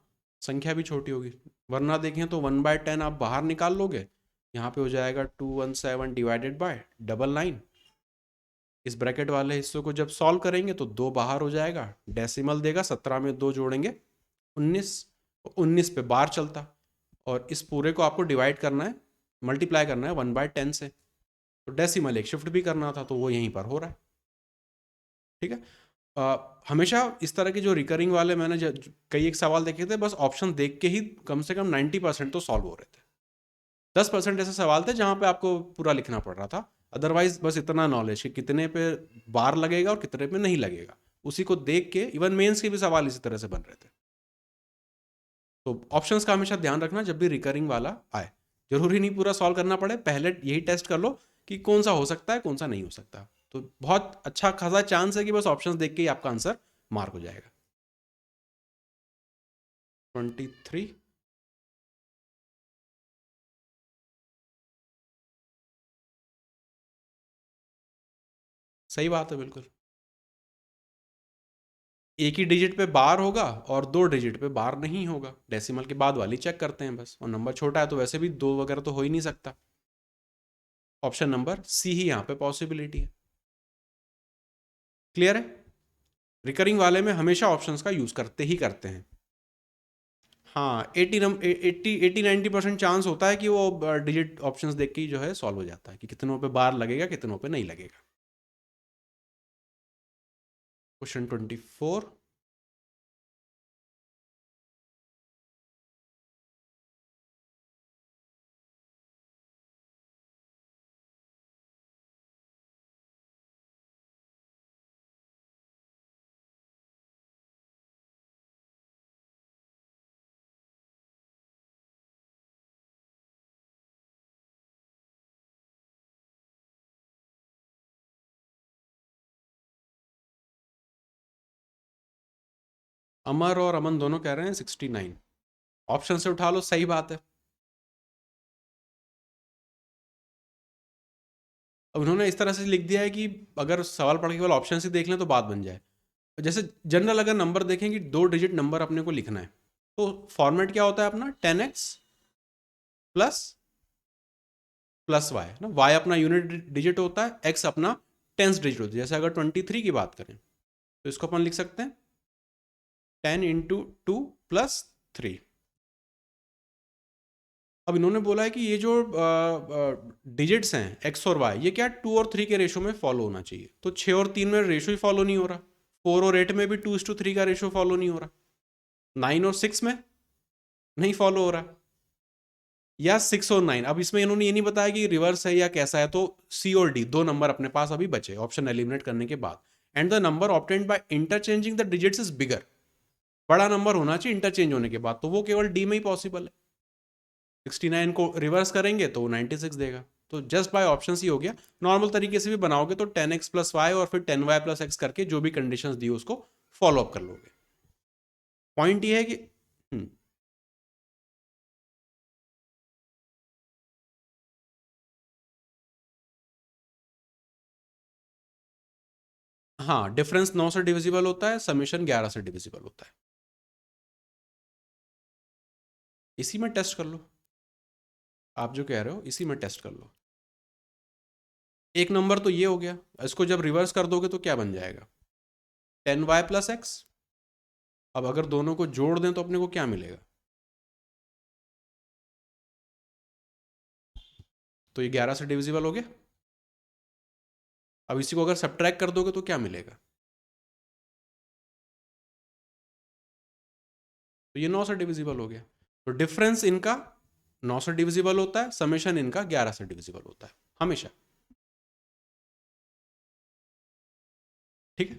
संख्या भी छोटी होगी, वरना देखें तो 1/10 आप बाहर निकाल लोगे। यहाँ पे हो जाएगा 217 डिवाइडेड बाय 99। इस ब्रैकेट वाले हिस्सों को जब सॉल्व करेंगे तो दो बाहर हो जाएगा, डेसिमल देगा, 17 में दो जोड़ेंगे 19, 19 पे बार चलता। और इस पूरे को आपको डिवाइड करना है, मल्टीप्लाई करना है 1/10 से, तो डेसिमल एक शिफ्ट भी करना था, तो वो यहीं पर हो रहा है। ठीक है। हमेशा इस तरह के जो रिकरिंग वाले मैंने कई एक सवाल देखे थे, बस ऑप्शन देख के ही कम से कम 90% तो सॉल्व हो रहे थे। 10% ऐसे सवाल थे जहां पे आपको पूरा लिखना पड़ रहा था। अदरवाइज बस इतना नॉलेज कि कितने पे बार लगेगा और कितने पे नहीं लगेगा, उसी को देख के इवन मेंस के भी सवाल इसी तरह से बन रहे थे। तो ऑप्शंस का हमेशा ध्यान रखना जब भी रिकरिंग वाला आए। जरूरी नहीं पूरा सॉल्व करना पड़े, पहले यही टेस्ट कर लो कि कौन सा हो सकता है, कौन सा नहीं हो सकता। तो बहुत अच्छा खासा चांस है कि बस ऑप्शंस देख के ही आपका आंसर मार्क हो जाएगा। 23। सही बात है, बिल्कुल। एक ही डिजिट पे बार होगा और दो डिजिट पे बार नहीं होगा, डेसिमल के बाद वाली चेक करते हैं बस, और नंबर छोटा है तो वैसे भी दो वगैरह तो हो ही नहीं सकता। ऑप्शन नंबर सी ही यहाँ पे पॉसिबिलिटी है। क्लियर है? रिकरिंग वाले में हमेशा ऑप्शंस का यूज करते ही करते हैं। हाँ, 80-90% चांस होता है कि वो डिजिट ऑप्शंस देख के ही जो है सॉल्व हो जाता है कि कितनों पे बार लगेगा, कितनों पे नहीं लगेगा। क्वेश्चन 24। अमर और अमन दोनों कह रहे हैं 69। ऑप्शन से उठा लो, सही बात है। अब उन्होंने इस तरह से लिख दिया है कि अगर सवाल पढ़ के केवल ऑप्शन से देख लें तो बात बन जाए। जैसे जनरल अगर नंबर देखें कि 2 डिजिट नंबर अपने को लिखना है, तो फॉर्मेट क्या होता है अपना, 10x प्लस प्लस वाई ना। वाई अपना यूनिट डिजिट होता है, एक्स अपना टेंस डिजिट होता है। जैसे अगर 23 की बात करें तो इसको अपन लिख सकते हैं 10 × 2 + 3। अब इन्होंने बोला है कि ये जो डिजिट्स हैं एक्स और वाई, ये क्या 2 और 3 के रेशो में फॉलो होना चाहिए। तो 6 और 3 में रेशो ही फॉलो नहीं हो रहा। 4 और 8 में भी 2:3 का रेशो फॉलो नहीं हो रहा। 9 और 6 में नहीं फॉलो हो रहा, या 6 और 9। अब इसमें इन्होंने ये नहीं बताया कि रिवर्स है या कैसा है। तो सी और डी दो नंबर अपने पास अभी बचे ऑप्शन एलिमिनेट करने के बाद। And the number obtained by interchanging the digits is bigger. बड़ा नंबर होना चाहिए इंटरचेंज होने के बाद, तो वो केवल डी में ही पॉसिबल है। 69 को रिवर्स करेंगे तो 96 देगा। तो जस्ट बाय ऑप्शन ही हो गया। नॉर्मल तरीके से भी बनाओगे तो 10x + y और फिर 10y + x करके जो भी कंडीशंस दी उसको फॉलो अप कर लोगे। पॉइंट ये है कि हाँ, डिफरेंस 9 से डिविजिबल होता है, समेशन 11 से डिविजिबल होता है। इसी में टेस्ट कर लो, आप जो कह रहे हो इसी में टेस्ट कर लो। एक नंबर तो ये हो गया, इसको जब रिवर्स कर दोगे तो क्या बन जाएगा, 10y + x। अब अगर दोनों को जोड़ दें तो अपने को क्या मिलेगा, तो ये 11 से डिविजिबल हो गया। अब इसी को अगर सब्ट्रैक्ट कर दोगे तो क्या मिलेगा, तो ये 9 से डिविजिबल हो गया। तो डिफरेंस इनका 9 से डिविजिबल होता है, समेशन इनका 11 से डिविजिबल होता है हमेशा। ठीक है।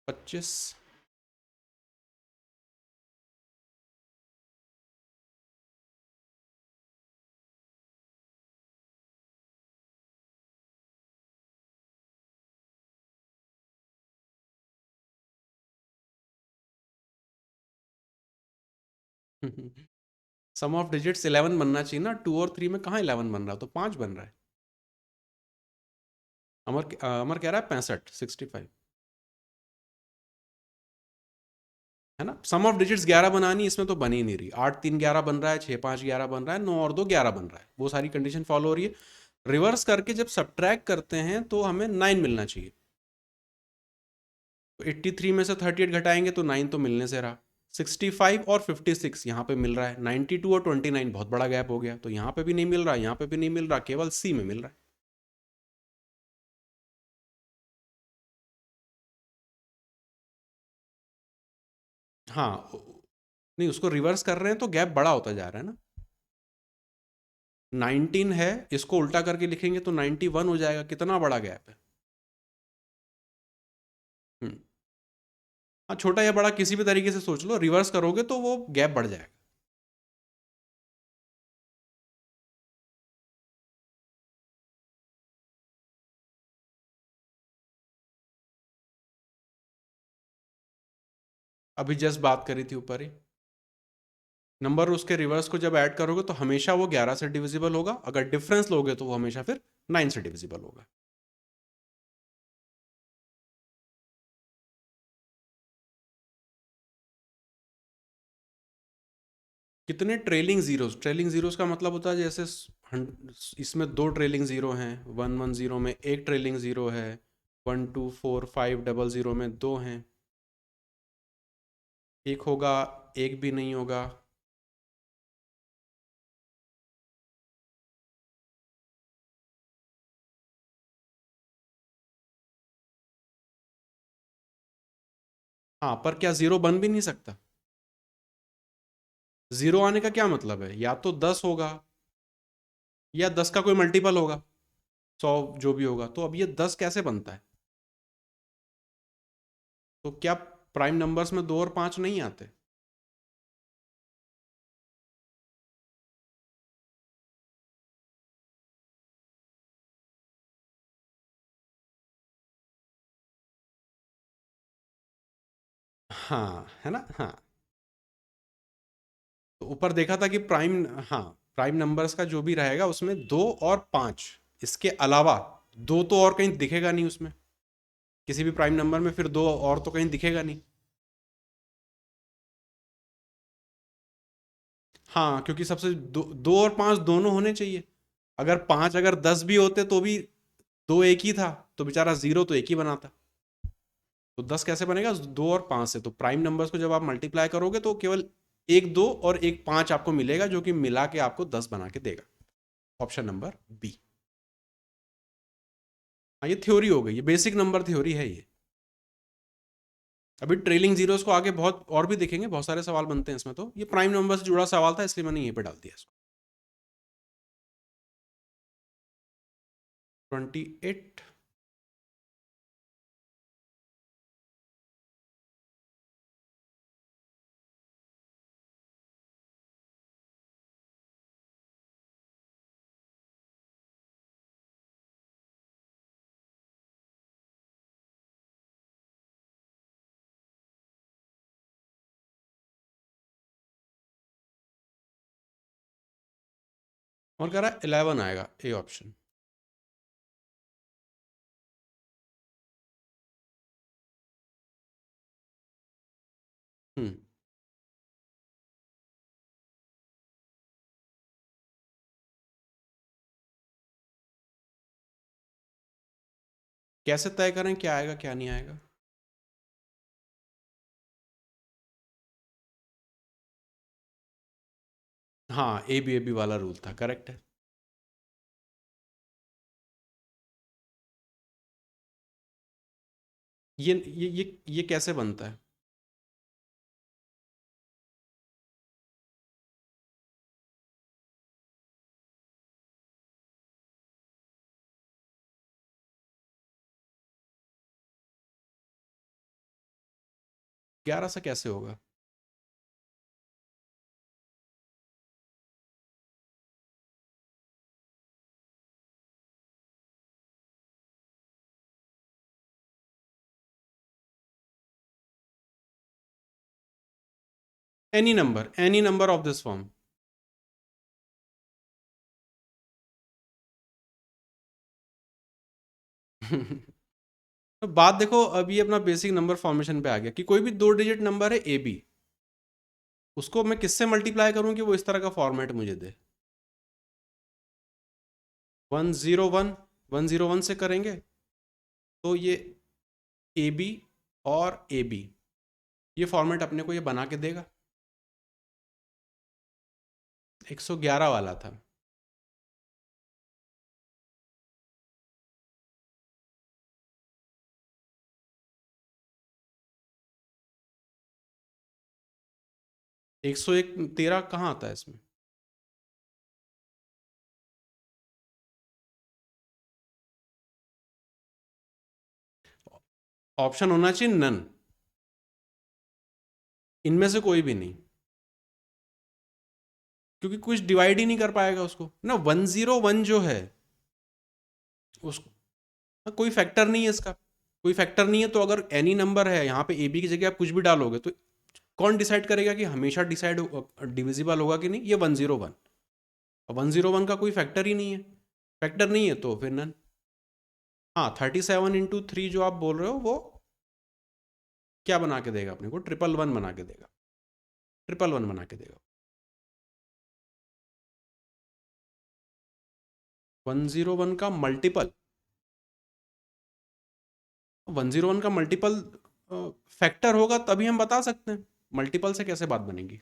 25। सम ऑफ डिजिट्स 11 बनना चाहिए ना, 2 और 3 में कहाँ 11 बन रहा है, तो 5 बन रहा है। अमर कह रहा है 65 है ना। सम ऑफ डिजिट्स 11 बनानी, इसमें तो बन ही नहीं रही। 8 3 11 बन रहा है, 6 5 11 बन रहा है, 9 और 2 11 बन रहा है, वो सारी कंडीशन फॉलो हो रही है। रिवर्स करके जब सब्ट्रैक्ट करते हैं तो हमें 9 मिलना चाहिए। तो 83 में से 38 घटाएंगे तो 9 तो मिलने से रहा। 65 और 56 यहाँ पे मिल रहा है। 92 और 29 बहुत बड़ा गैप हो गया, तो यहाँ पे भी नहीं मिल रहा, यहाँ पे भी नहीं मिल रहा, केवल सी में मिल रहा है। हाँ, नहीं उसको रिवर्स कर रहे हैं तो गैप बड़ा होता जा रहा है ना। 19 है, इसको उल्टा करके लिखेंगे तो 91 हो जाएगा। कितना बड़ा गैप है। हम्म। हाँ, छोटा या बड़ा किसी भी तरीके से सोच लो, रिवर्स करोगे तो वो गैप बढ़ जाएगा। अभी जस्ट बात करी थी ऊपर ही, नंबर उसके रिवर्स को जब ऐड करोगे तो हमेशा वो 11 से डिविजिबल होगा। अगर डिफरेंस लोगे तो वो हमेशा फिर 9 से डिविजिबल होगा। कितने ट्रेलिंग जीरोस, ट्रेलिंग जीरोस का मतलब होता है जैसे इसमें 2 ट्रेलिंग जीरो हैं, 1 1 0 में एक ट्रेलिंग जीरो है, 1 2 4 5 0 0 में दो हैं, एक होगा, एक भी नहीं होगा। हाँ, पर क्या जीरो बन भी नहीं सकता। जीरो आने का क्या मतलब है, या तो 10 होगा या 10 का कोई मल्टीपल होगा, 100 जो भी होगा। तो अब ये 10 कैसे बनता है, तो क्या प्राइम नंबर्स में 2 और 5 नहीं आते। हाँ है ना, हाँ। तो ऊपर देखा था कि प्राइम, हाँ, प्राइम नंबर्स का जो भी रहेगा उसमें 2 और 5, इसके अलावा दो तो और कहीं दिखेगा नहीं उसमें, किसी भी प्राइम नंबर में फिर दो और तो कहीं दिखेगा नहीं। हाँ, क्योंकि सबसे 2 और 5 दोनों होने चाहिए। अगर 5 अगर 10 भी होते तो भी दो एक ही था, तो बेचारा जीरो तो एक ही बनाता। तो 10 कैसे बनेगा? 2 और 5 से। तो प्राइम नंबर्स को जब आप मल्टीप्लाई करोगे तो केवल एक 2 और एक 5 आपको मिलेगा, जो कि मिला के आपको 10 बना के देगा। Option number B. हाँ, ये थ्योरी हो गई, ये बेसिक नंबर थ्योरी है ये। अभी ट्रेलिंग जीरोस को आगे बहुत और भी देखेंगे, बहुत सारे सवाल बनते हैं इसमें। तो ये प्राइम नंबर से जुड़ा सवाल था, इसलिए मैंने यहीं पे डाल दिया इसको। 28। और कह रहा है 11 आएगा, ए ऑप्शन। हम्म। कैसे तय करें क्या आएगा क्या नहीं आएगा? हाँ, ए बी वाला रूल था, करेक्ट है। ये कैसे बनता है? 11 से कैसे होगा? Any number of this form. तो बात देखो, अब ये अपना बेसिक नंबर फॉर्मेशन पे आ गया कि कोई भी 2 डिजिट नंबर है ए बी, उसको मैं किससे मल्टीप्लाई करूं कि वो इस तरह का फॉर्मेट मुझे दे? 101 से करेंगे तो ये ए बी और ए बी, ये फॉर्मेट अपने को ये बना के देगा। 111 वाला था। 101 13 कहाँ आता है इसमें? ऑप्शन होना चाहिए नन, इनमें से कोई भी नहीं, क्योंकि कुछ डिवाइड ही नहीं कर पाएगा उसको ना। 101 जो है उस, कोई फैक्टर नहीं है इसका, कोई फैक्टर नहीं है। तो अगर एनी नंबर है यहाँ पे ए बी की जगह आप कुछ भी डालोगे तो कौन डिसाइड करेगा कि हमेशा डिसाइड डिविजिबल होगा कि नहीं? ये 101। 101 का कोई फैक्टर ही नहीं है, फैक्टर नहीं है तो फिर नन। हाँ, 37 × 3 जो आप बोल रहे हो वो क्या बना के देगा अपने को? 111 बना के देगा, 111 बना के देगा। 101 का मल्टीपल, 101 का मल्टीपल फैक्टर होगा तभी हम बता सकते हैं, मल्टीपल से कैसे बात बनेगी?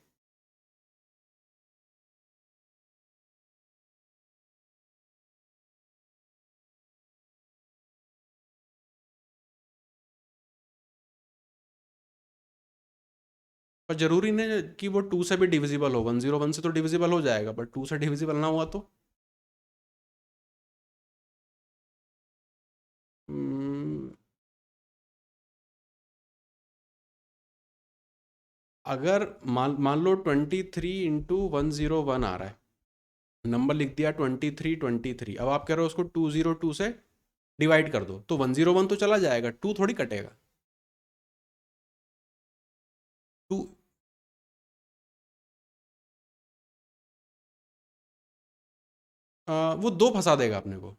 पर जरूरी नहीं कि वो 2 से भी डिविजिबल हो, 101 से तो डिविजिबल हो जाएगा, बट 2 से डिविजिबल ना हुआ तो हम्म, अगर मान मान लो 23 × 101 आ रहा है, नंबर लिख दिया 23 अब आप कह रहे हो उसको 202 से डिवाइड कर दो, तो 101 तो चला जाएगा, 2 थोड़ी कटेगा। टू वो दो फंसा देगा अपने को।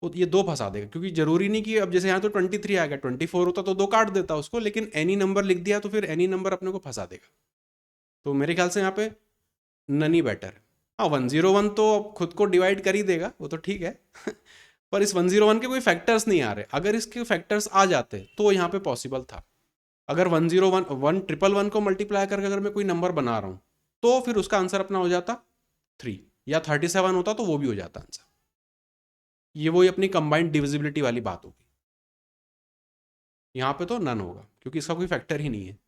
वो ये दो फंसा देगा, क्योंकि जरूरी नहीं कि अब जैसे यहाँ तो 23 आ गया, 24 होता तो दो काट देता उसको, लेकिन एनी नंबर लिख दिया तो फिर एनी नंबर अपने को फंसा देगा। तो मेरे ख्याल से यहाँ पे नन ही बेटर है। हाँ 101 तो अब खुद को डिवाइड कर ही देगा, वो तो ठीक है पर इस 101 के कोई फैक्टर्स नहीं आ रहे। अगर इसके फैक्टर्स आ जाते तो यहाँ पे पॉसिबल था। अगर 101 111 को मल्टीप्लाई करके अगर मैं कोई नंबर बना रहा हूँ तो फिर उसका आंसर अपना हो जाता 3, या 37 होता तो वो भी हो जाता आंसर। ये वही अपनी कंबाइंड डिविजिबिलिटी वाली बात होगी। यहाँ पे तो नन होगा क्योंकि इसका कोई फैक्टर ही नहीं है।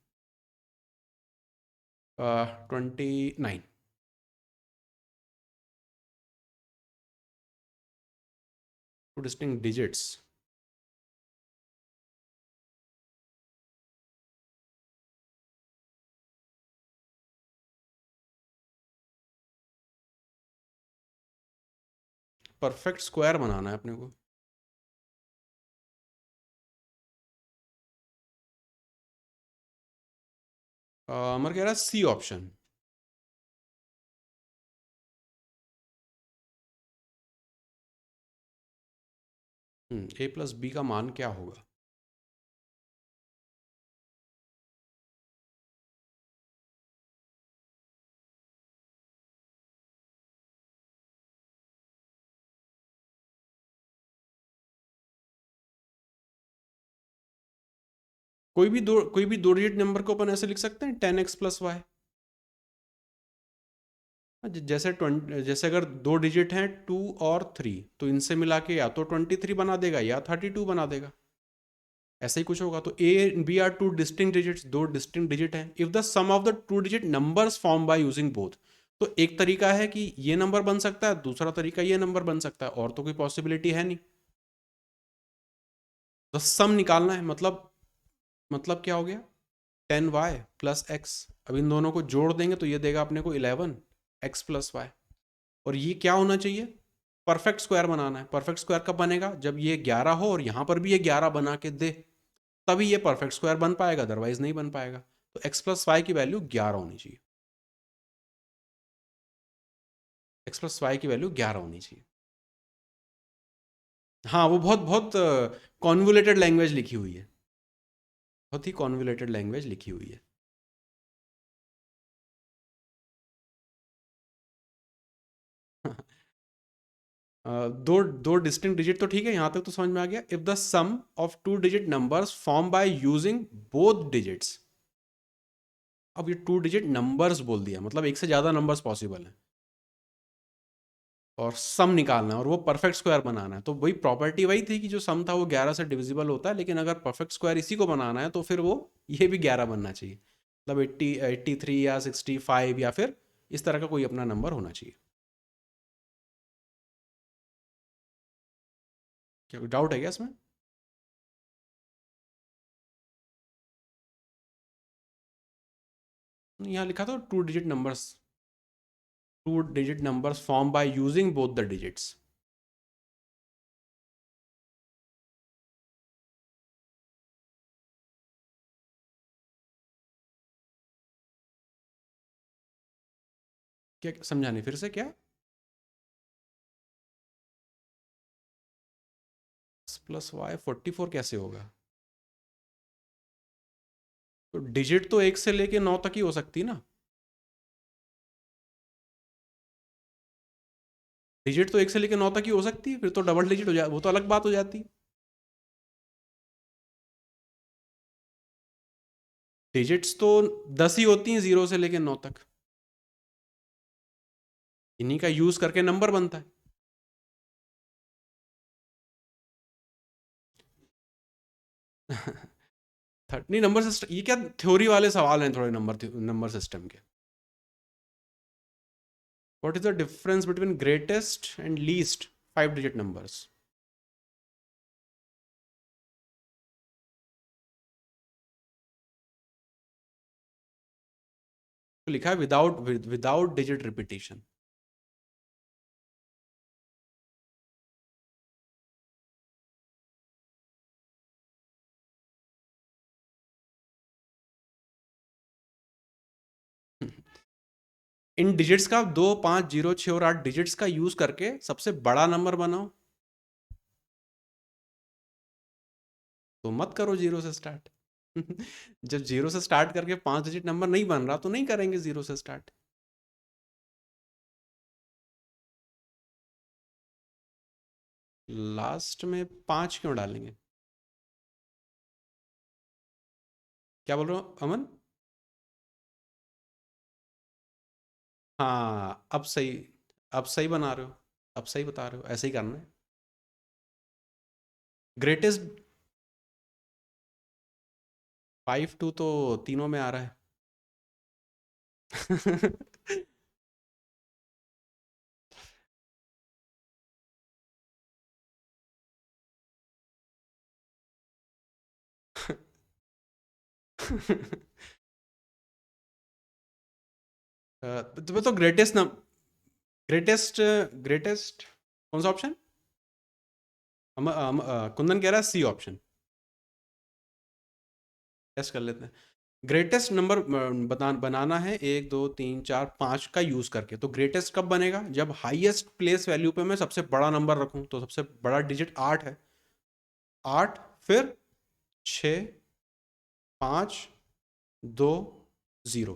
29। Two distinct digits. Perfect square बनाना है अपने को। अमर कह रहा है C option. A plus B का मान क्या होगा? कोई भी दो डिजिट नंबर को अपन ऐसे लिख सकते हैं 10x प्लस वाई। जैसे 20, जैसे अगर दो डिजिट हैं 2 और 3, तो इनसे मिला के या तो 23 बना देगा या 32 बना देगा। ऐसा ही कुछ होगा। तो A B are two distinct digits, दो डिस्टिंक्ट डिजिट हैं। If the sum of the two digit numbers form by using both, तो एक तरीका है कि ये नंबर बन सकता है, दूसरा तरीका ये नंबर बन सकता है, और तो कोई पॉसिबिलिटी है नहीं। तो सम निकालना है, मतलब क्या हो गया? 10y plus x. अब इन दोनों को जोड़ देंगे तो ये देगा अपने को 11x प्लस वाई। और ये क्या होना चाहिए? परफेक्ट स्क्वायर बनाना है। परफेक्ट स्क्वायर कब बनेगा? जब ये 11 हो और यहां पर भी ये 11 बना के दे, तभी ये परफेक्ट स्क्वायर बन पाएगा, अदरवाइज नहीं बन पाएगा। तो एक्स प्लस वाई की वैल्यू 11 होनी चाहिए। एक्स प्लस वाई की वैल्यू 11 होनी चाहिए। हाँ वो बहुत बहुत कॉन्वुलेटेड लैंग्वेज लिखी हुई है। बहुत ही कॉन्वुलेटेड लैंग्वेज लिखी हुई है। दो दो डिस्टिंक्ट डिजिट तो ठीक है, यहां तक तो समझ में आ गया। If the sum of two digit numbers form by using both digits. अब ये टू डिजिट नंबर्स बोल दिया, मतलब एक से ज्यादा नंबर्स पॉसिबल हैं, और सम निकालना है और वो परफेक्ट स्क्वायर बनाना है। तो वही प्रॉपर्टी वही थी कि जो सम था वो 11 से डिविजिबल होता है, लेकिन अगर परफेक्ट स्क्वायर इसी को बनाना है तो फिर वो ये भी 11 बनना चाहिए। मतलब 83 या 65 या फिर इस तरह का कोई अपना नंबर होना चाहिए। क्या डाउट है क्या इसमें? यहाँ लिखा था to digit numbers form by using both the digits. क्या समझा नहीं, फिर से क्या? प्लस वाई 44 कैसे होगा? तो डिजिट तो एक से लेके 9 तक ही हो सकती ना। डिजिट तो एक से लेके 9 तक ही हो सकती है, फिर तो डबल डिजिट हो जाए, वो तो अलग बात हो जाती। डिजिट्स तो 10 ही होती हैं 0 से लेके 9 तक। इन्हीं का यूज करके नंबर बनता है। नहीं, नंबर सिस्टम ये क्या थ्योरी वाले सवाल हैं थोड़े, नंबर सिस्टम के। What is the difference between greatest and least 5 digit numbers? तो लिखा है विदाउट डिजिट रिपीटिशन। इन डिजिट्स का 2, 5, 0, 6 और 8 डिजिट्स का यूज करके सबसे बड़ा नंबर बनाओ। तो मत करो जीरो से स्टार्ट। जब जीरो से स्टार्ट करके 5 डिजिट नंबर नहीं बन रहा तो नहीं करेंगे जीरो से स्टार्ट। लास्ट में 5 क्यों डालेंगे? क्या बोल रहे हो अमन? हाँ, अब सही बना रहे हो। अब सही बता रहे हो, ऐसे ही करना है। ग्रेटेस्ट 5 2 तो तीनों में आ रहा है। तुम्हें तो ग्रेटेस्ट ग्रेटेस्ट कौन सा ऑप्शन? कुंदन कह रहा है सी ऑप्शन। टेस्ट कर लेते हैं। ग्रेटेस्ट नंबर बनाना है 1 2 3 4 5 का यूज करके। तो ग्रेटेस्ट कब बनेगा? जब हाईएस्ट प्लेस वैल्यू पे मैं सबसे बड़ा नंबर रखूं। तो सबसे बड़ा डिजिट 8 है। 8, फिर 6, 5, 2, 0।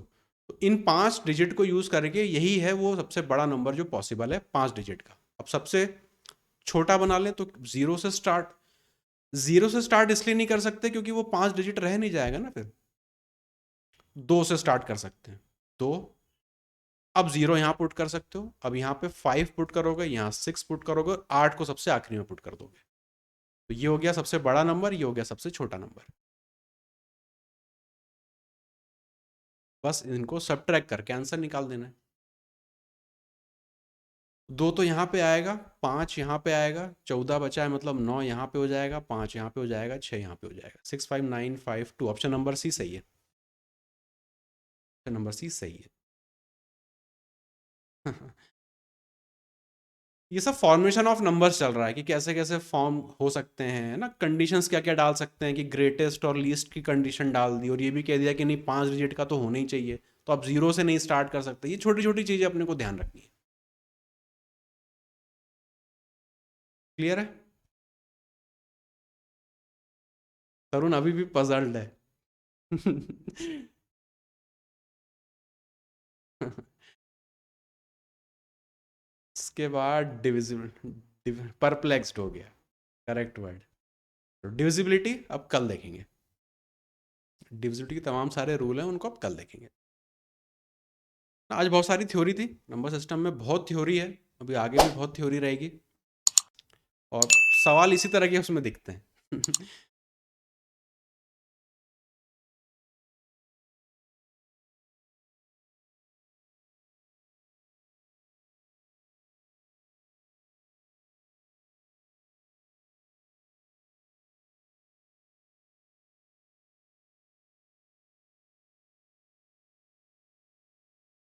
तो इन 5 डिजिट को यूज करके यही है वो सबसे बड़ा नंबर जो पॉसिबल है 5 डिजिट का। अब सबसे छोटा बना लें तो जीरो से स्टार्ट। जीरो से स्टार्ट इसलिए नहीं कर सकते क्योंकि वो 5 डिजिट रह नहीं जाएगा ना फिर। 2 से स्टार्ट कर सकते हैं। 2। अब जीरो यहाँ पुट कर सकते हो। अब यहाँ पे 5 पुट करोगे, यहाँ 6 पुट करोगे, 8 को सबसे आखिरी में पुट कर दोगे। तो ये हो गया सबसे बड़ा नंबर, ये हो गया सबसे छोटा नंबर। बस इनको सब्ट्रैक्ट करके आंसर निकाल देना है। 2 तो यहाँ पे आएगा, 5 यहाँ पे आएगा, 14 बचा है, मतलब 9 यहाँ पे हो जाएगा, 5 यहाँ पे हो जाएगा, 6 यहाँ पे हो जाएगा। 65952 ऑप्शन नंबर सी सही है। ऑप्शन नंबर सी सही है। ये सब फॉर्मेशन ऑफ नंबर्स चल रहा है कि कैसे कैसे फॉर्म हो सकते हैं, है ना। कंडीशंस क्या क्या डाल सकते हैं कि ग्रेटेस्ट और लीस्ट की कंडीशन डाल दी और ये भी कह दिया कि नहीं 5 डिजिट का तो होना ही चाहिए। तो आप जीरो से नहीं स्टार्ट कर सकते। ये छोटी छोटी चीज़ें अपने को ध्यान रखनी है। क्लियर है? तरुण अभी भी पजल्ड है। इसके बाद डिविजिबल, परप्लेक्स्ड हो गया। Correct word. तो डिविजिबिलिटी अब कल देखेंगे। डिविजिबिलिटी के तमाम सारे रूल हैं, उनको अब कल देखेंगे। आज बहुत सारी थ्योरी थी। नंबर सिस्टम में बहुत थ्योरी है। अभी आगे भी बहुत थ्योरी रहेगी और सवाल इसी तरह के उसमें दिखते हैं।